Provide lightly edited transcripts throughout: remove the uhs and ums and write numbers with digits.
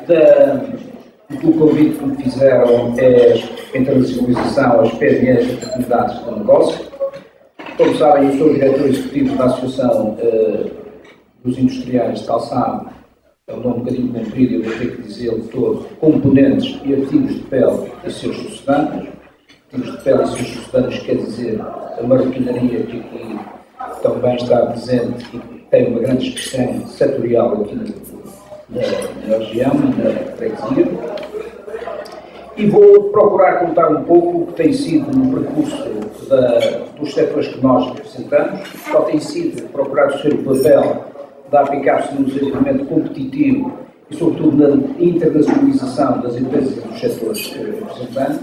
do convite que me fizeram é a internacionalização, as PMEs e oportunidades de negócio. Como sabem, eu sou o diretor executivo da Associação dos Industriais de Calçado. É um nome um bocadinho comprido, eu vou ter que dizê-lo todo, componentes e artigos de pele e seus sucedâneos. Artigos de pele e seus sucedâneos quer dizer a marroquinaria que aqui também está presente e tem uma grande expressão setorial aqui na região, na freguesia. E vou procurar contar um pouco o que tem sido o percurso dos setores que nós representamos, qual tem sido procurar ser o papel da APICAPS no desenvolvimento competitivo e, sobretudo, na internacionalização das empresas e dos setores que representamos,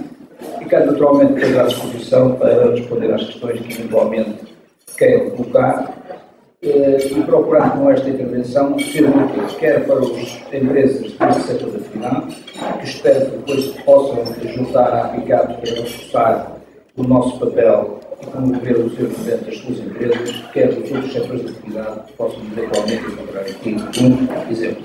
ficando naturalmente depois à disposição para responder às questões que eventualmente quero colocar e procurar com esta intervenção ser útil, quer para as empresas deste setor de atividade, que espero que depois possam juntar à APICAPS para reforçar o nosso papel e promover o desenvolvimento das suas empresas, quer dos outros setores de atividade que possam eventualmente encontrar aqui um exemplo.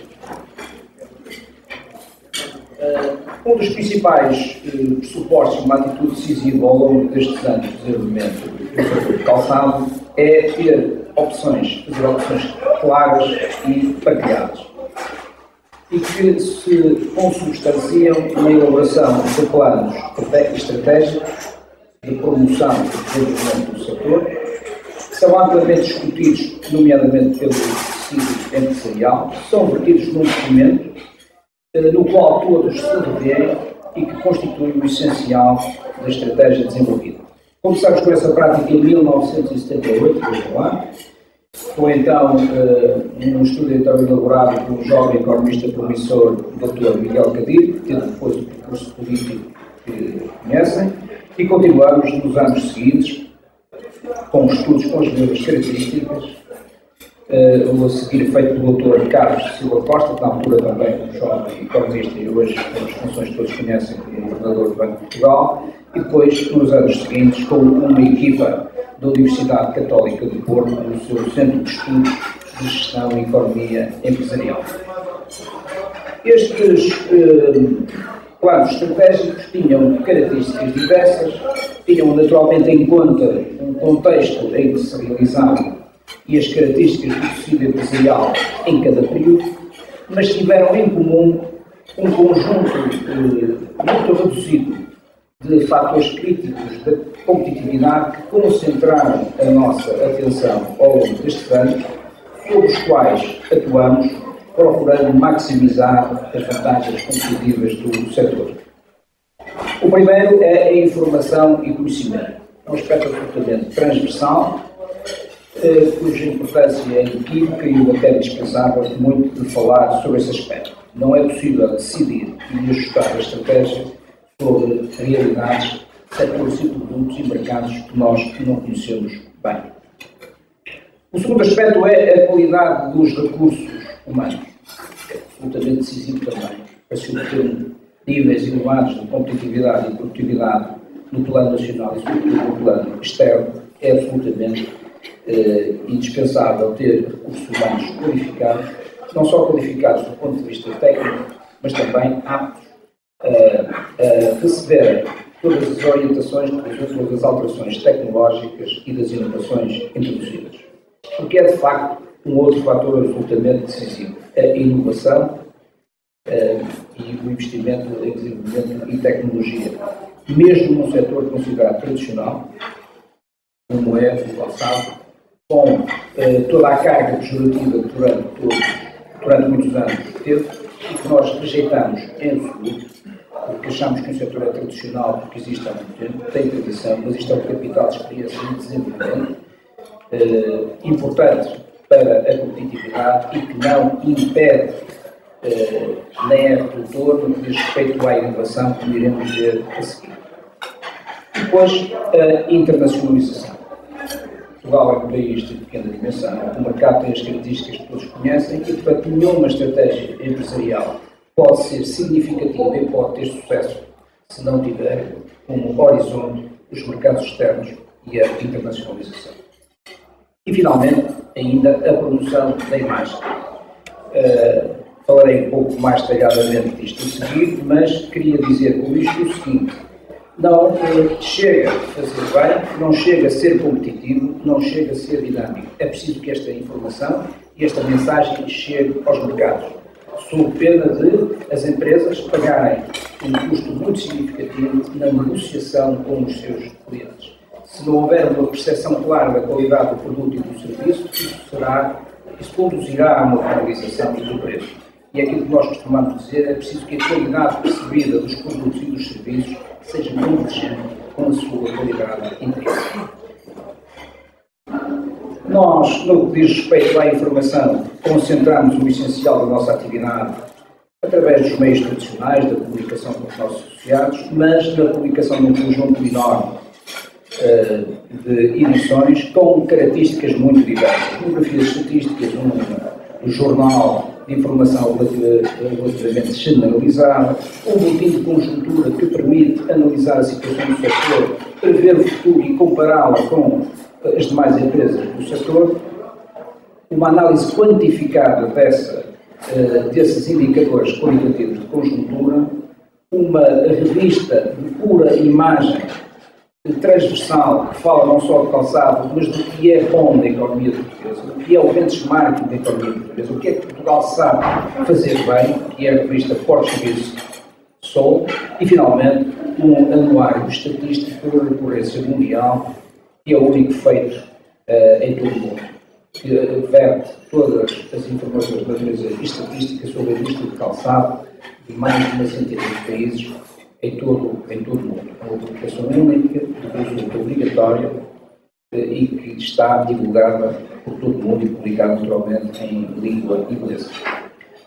Um dos principais pressupostos de uma atitude decisiva ao longo destes anos de desenvolvimento do setor de calçado é ter opções claras e partilhadas e que se consubstanciam na elaboração de planos estratégicos de promoção e desenvolvimento do setor, que são amplamente discutidos, nomeadamente pelo tecido empresarial, são vertidos num documento no qual todos se revêem e que constitui o essencial da estratégia desenvolvida. Começamos com essa prática em 1978, desde lá. Foi então um estudo elaborado por um jovem economista promissor, o Dr. Miguel Kadir, que teve depois o percurso político que conhecem, e continuamos nos anos seguintes com estudos com as mesmas características, a seguir feito pelo Dr. Carlos Silva Costa, que na altura também um jovem economista e hoje as funções que todos conhecem como governador do Banco de Portugal, e depois, nos anos seguintes, com uma equipa da Universidade Católica de Porto, no seu Centro de Estudos de Gestão e Economia Empresarial. Estes planos estratégicos tinham características diversas, tinham naturalmente em conta um contexto em que se realizavam e as características do tecido empresarial em cada período, mas tiveram em comum um conjunto muito reduzido de fatores críticos da competitividade que concentraram a nossa atenção ao longo destes anos, sobre os quais atuamos, procurando maximizar as vantagens competitivas do setor. O primeiro é a informação e conhecimento. É um aspecto absolutamente transversal, cuja importância é inequívoca e eu até dispensava muito de falar sobre esse aspecto. Não é possível decidir e ajustar a estratégia sobre realidades, setores e produtos e mercados que nós não conhecemos bem. O segundo aspecto é a qualidade dos recursos humanos, que é absolutamente decisivo também para se obter níveis elevados de competitividade e produtividade no plano nacional e sobretudo no plano externo. É absolutamente indispensável ter recursos humanos qualificados, não só qualificados do ponto de vista técnico, mas também aptos a receber todas as orientações, todas as alterações tecnológicas e das inovações introduzidas. Porque é, de facto, um outro fator absolutamente decisivo. A inovação e o investimento em desenvolvimento e tecnologia. Mesmo num setor considerado tradicional, como é o calçado, com toda a carga pejorativa que durante muitos anos teve e que nós rejeitamos em absoluto, porque achamos que um setor é tradicional porque existe há muito tempo, tem tradição, mas isto é um capital de experiência e de desenvolvimento importante para a competitividade e que não impede nem é redutor no que diz respeito à inovação, como iremos ver a seguir. Depois, a internacionalização. Portugal é um país de pequena dimensão, o mercado tem as características que todos conhecem e, portanto, nenhuma estratégia empresarial pode ser significativa e pode ter sucesso se não tiver como horizonte os mercados externos e a internacionalização. E, finalmente, ainda a promoção da imagem. Falarei um pouco mais detalhadamente disto a seguir, mas queria dizer com isto o seguinte: não chega a fazer bem, não chega a ser competitivo, não chega a ser dinâmico. É preciso que esta informação e esta mensagem chegue aos mercados, sob pena de as empresas pagarem um custo muito significativo na negociação com os seus clientes. Se não houver uma percepção clara da qualidade do produto e do serviço, isso conduzirá a uma penalização do preço. E é aquilo que nós costumamos dizer: é preciso que a qualidade percebida dos produtos e dos serviços seja convergente com a sua qualidade intrínseca. Nós, no que diz respeito à informação, concentramos o essencial da nossa atividade através dos meios tradicionais, da comunicação com os nossos associados, mas da publicação de um conjunto enorme de edições com características muito diversas. Monografias estatísticas, um jornal de informação relativamente generalizada, um boletim de conjuntura que permite analisar a situação do setor, prever o futuro e compará-la com as demais empresas do setor, uma análise quantificada desses indicadores qualitativos de conjuntura, uma revista de pura imagem transversal que fala não só de calçado, mas do que é bom na economia portuguesa, do que é o benchmark da economia portuguesa, o que é que Portugal sabe fazer bem, que é a revista Portuguese Soul, e finalmente um anuário estatístico de recorrência mundial, que é o único feito em todo o mundo, que verte todas as informações da natureza estatística sobre a indústria de calçado de mais de uma centena de países em todo o mundo. É uma publicação única, de uso obrigatório e que está divulgada por todo o mundo e publicada naturalmente em língua inglesa.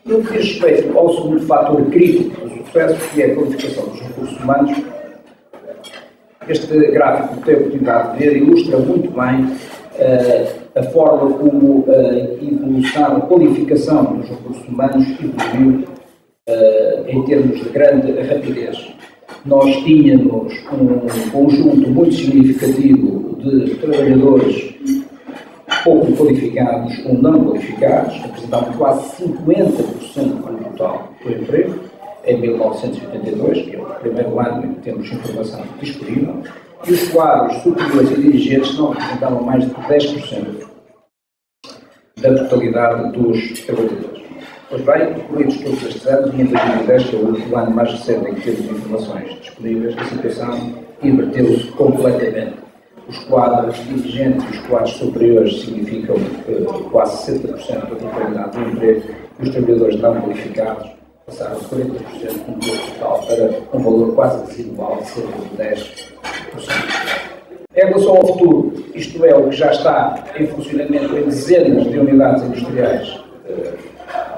No que diz respeito ao segundo fator crítico do sucesso, que é a qualificação dos recursos humanos, este gráfico que tem a oportunidade de ver ilustra muito bem a forma como a qualificação dos recursos humanos evoluiu em termos de grande rapidez. Nós tínhamos um conjunto muito significativo de trabalhadores pouco qualificados ou não qualificados, representavam quase 50% do total do emprego, em 1982, que é o primeiro ano em que temos informação disponível, e os quadros superiores e dirigentes não representavam mais de 10% da totalidade dos trabalhadores. Pois bem, incluídos todos estes anos, e em 2010, que é o ano mais recente em que temos informações disponíveis, a situação inverteu-se completamente. Os quadros dirigentes e os quadros superiores significam quase 60% da totalidade do emprego, e os trabalhadores não qualificados passaram de 40% do emprego total para um valor quase residual de cerca de 10%. Em relação ao futuro, isto é o que já está em funcionamento em dezenas de unidades industriais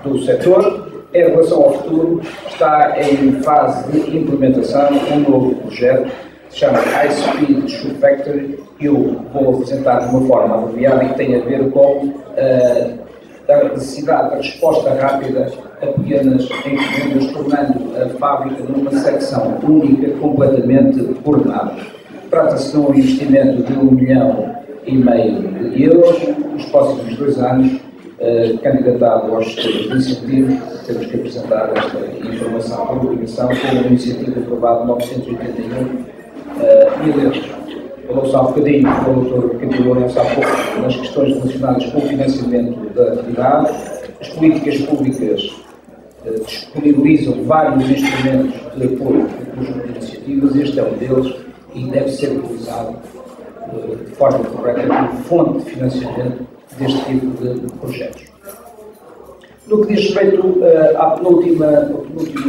do setor. Em relação ao futuro, está em fase de implementação um novo projeto que se chama High Speed Shoe Factory, que eu vou apresentar de uma forma abreviada e que tem a ver com a necessidade da resposta rápida a pequenas encomendas, tornando a fábrica numa secção única, completamente coordenada. Trata-se de um investimento de 1,5 milhão de euros nos próximos 2 anos, candidatado aos sistemas de incentivo. Temos que apresentar esta informação por obrigação, com uma iniciativa aprovada de 981 mil euros. Falou-se há bocadinho, o Dr. Candido Lourenço há pouco, nas questões relacionadas com o financiamento da atividade. As políticas públicas disponibilizam vários instrumentos de apoio ao conjunto de iniciativas. Este é um deles e deve ser utilizado de forma correta como fonte de financiamento deste tipo de projetos. No que diz respeito ao penúltimo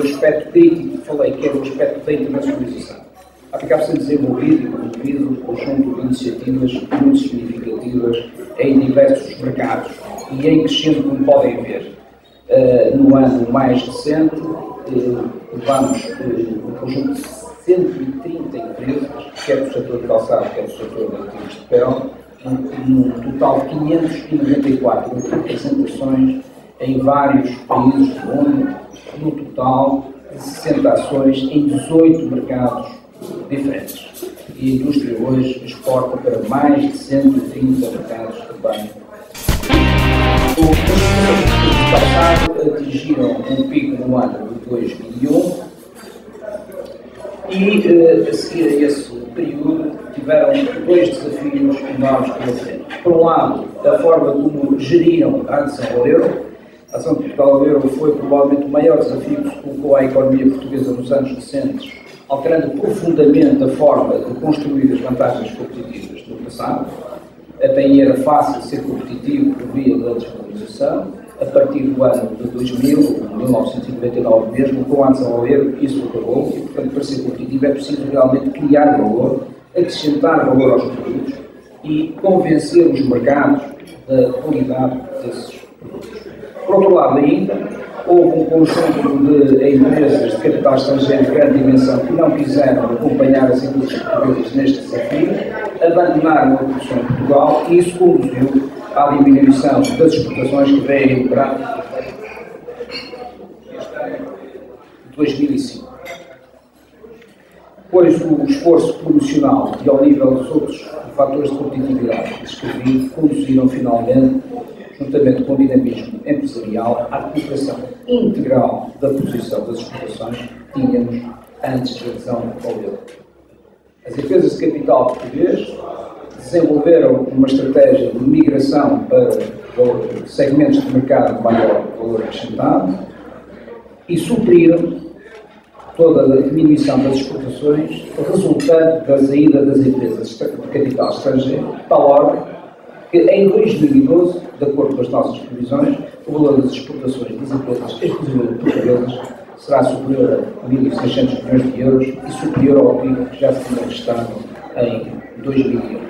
aspecto crítico que falei, que é o aspecto da internacionalização, acaba sendo desenvolvido e promovido um conjunto de iniciativas muito significativas em diversos mercados e em crescendo, como podem ver. No ano mais recente, levamos um conjunto de 130 empresas, quer do setor de calçado, quer do setor de artigos de pele, num total de 594 representações em vários países do mundo, no total de 60 ações em 18 mercados diferentes. E a indústria hoje exporta para mais de 130 mercados também. calçado atingiram um pico no ano de 2001 e, a seguir a esse período, tiveram dois desafios enormes pela frente. Por um lado, a forma como geriram a adesão ao euro. A adesão de Portugal ao euro foi provavelmente o maior desafio que se colocou à economia portuguesa nos anos recentes, alterando profundamente a forma de construir as vantagens competitivas do passado. Até aí era fácil ser competitivo por via da desvalorização. A partir do ano de 2000, 1999 mesmo, com a adesão ao euro, isso acabou e, portanto, para ser competitivo é preciso realmente criar valor, acrescentar valor aos produtos e convencer os mercados da qualidade desses produtos. Por outro lado, ainda, houve um conjunto de empresas de capital estrangeiro de grande dimensão que não quiseram acompanhar as indústrias portuguesas neste desafio, abandonaram a produção em Portugal e isso conduziu à diminuição das exportações que veio a recuperar em 2005. Pois o esforço promocional e ao nível dos outros fatores de competitividade que descrevi conduziram finalmente, juntamente com o dinamismo empresarial, à recuperação integral da posição das exportações que tínhamos antes da adesão ao euro. As empresas de capital português desenvolveram uma estratégia de migração para segmentos de mercado de maior valor acrescentado e supriram toda a diminuição das exportações resultante da saída das empresas de capital estrangeiro, de tal ordem que em 2012, de acordo com as nossas previsões, o valor das exportações das empresas exclusivamente portuguesas será superior a 1.600 milhões de euros e superior ao PIB que já se tinha registrado em 2001.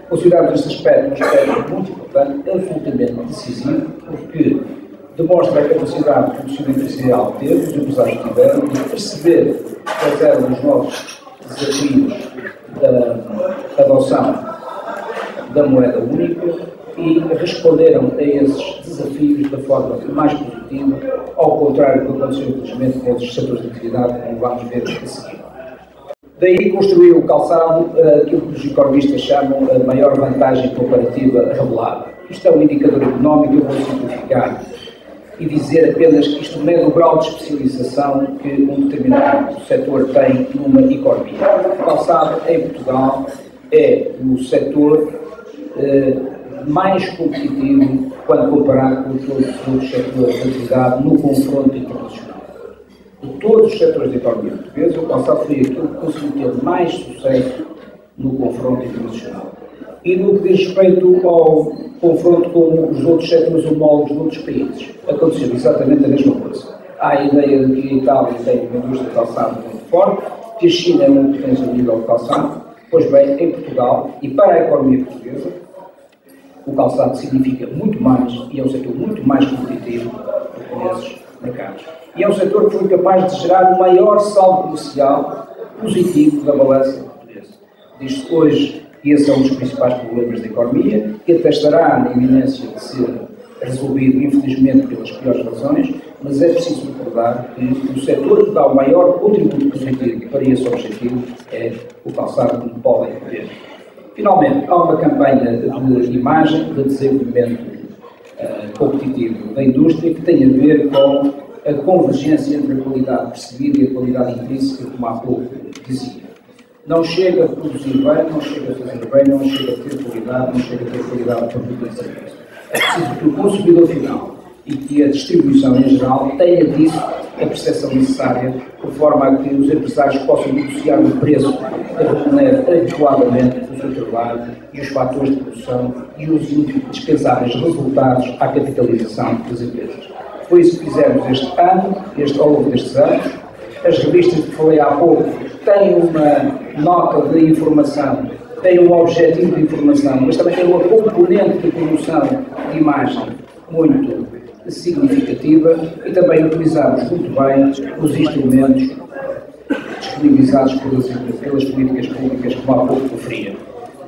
Consideramos este aspecto um aspecto muito importante, absolutamente decisivo, porque demonstra a capacidade que o tecido empresarial teve, os empresários tiveram, de perceber quais eram os novos desafios da adoção da moeda única e responderam a esses desafios da forma mais positiva, ao contrário do que aconteceu, infelizmente, com outros setores de atividade, como vamos ver a seguir. Daí construiu o calçado aquilo que os economistas chamam a maior vantagem comparativa revelada. Isto é um indicador económico, eu vou simplificar e dizer apenas que isto mede o grau de especialização que um determinado setor tem numa economia. O calçado em Portugal é o setor mais competitivo quando comparado com todos os outros setores de atividade no confronto internacional. De todos os setores da economia portuguesa, o calçado foi aquilo que conseguiu ter mais sucesso no confronto internacional. E no que diz respeito ao confronto com os outros setores homólogos de outros países, aconteceu exatamente a mesma coisa. Há a ideia de que a Itália tem uma indústria de calçado muito forte, que a China é uma potência a nível de calçado. Pois bem, em Portugal e para a economia portuguesa, o calçado significa muito mais e é um setor muito mais competitivo do que nesses mercados. E é um setor que foi capaz de gerar o maior saldo comercial positivo da balança portuguesa. Diz-se hoje que esse é um dos principais problemas da economia, que até estará na iminência de ser resolvido, infelizmente, pelas piores razões, mas é preciso recordar que o setor que dá o maior contributo positivo para esse objetivo é o calçado, como podem ver. Finalmente, há uma campanha de imagem, de desenvolvimento competitivo da indústria, que tem a ver com a convergência entre a qualidade percebida e a qualidade intrínseca, como há pouco dizia. Não chega a produzir bem, não chega a fazer bem, não chega a ter qualidade, não chega a ter qualidade para produzir serviço. É preciso que o consumidor final e que a distribuição em geral tenha disso a percepção necessária, por forma a que os empresários possam negociar o preço que remunere adequadamente o seu trabalho e os fatores de produção e os indispensáveis resultados à capitalização das empresas. Foi isso que fizemos este ano, ao longo destes anos. As revistas que falei há pouco têm uma nota de informação, têm um objetivo de informação, mas também têm uma componente de promoção de imagem muito significativa e também utilizamos muito bem os instrumentos disponibilizados pelas políticas públicas, como há pouco referia.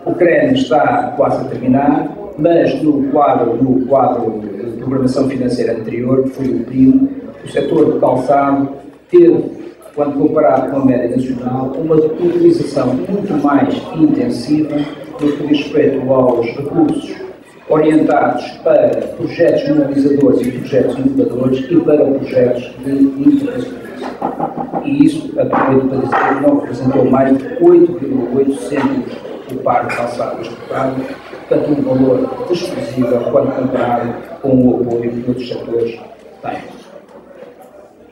O CREN está quase a terminar, mas no quadro de programação financeira anterior, que foi o PRIM, o setor do calçado teve, quando comparado com a média nacional, uma utilização muito mais intensiva no que diz respeito aos recursos orientados para projetos mobilizadores e projetos inovadores e para projetos de internacionalização. E isso, aproveito para dizer que não representou mais de 8,8 cêntimos do par de calçado exportado, portanto um valor desprezível quando comparado com o apoio que outros setores têm.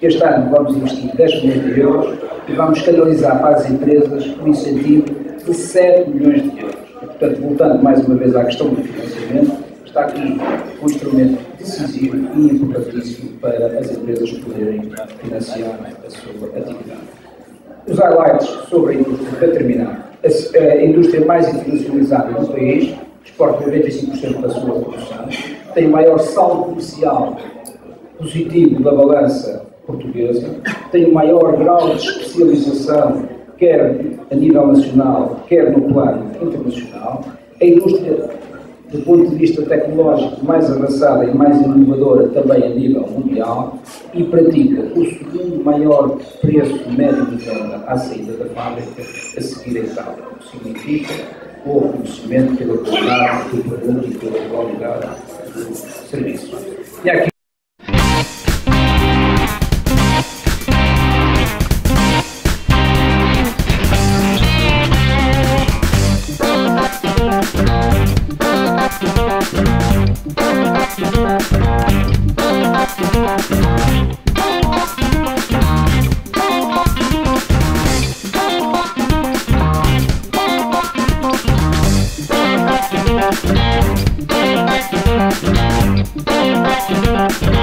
Este ano vamos investir 10 milhões de euros e vamos canalizar para as empresas um incentivo de 7 milhões de euros. E, portanto, voltando mais uma vez à questão do financiamento, está aqui um instrumento decisivo e importantíssimo para as empresas poderem financiar a sua atividade. Os highlights sobre a indústria, para terminar. A indústria mais internacionalizada do país, exporta 95% da sua produção, tem o maior saldo comercial positivo da balança portuguesa, tem o maior grau de especialização, quer a nível nacional, quer no plano internacional. A indústria, do ponto de vista tecnológico, mais avançada e mais inovadora também a nível mundial, e pratica o segundo maior preço médio de venda à saída da fábrica, a seguir a Itália. O que significa o reconhecimento pela qualidade do produto e pela qualidade do serviço. E aqui Thank you.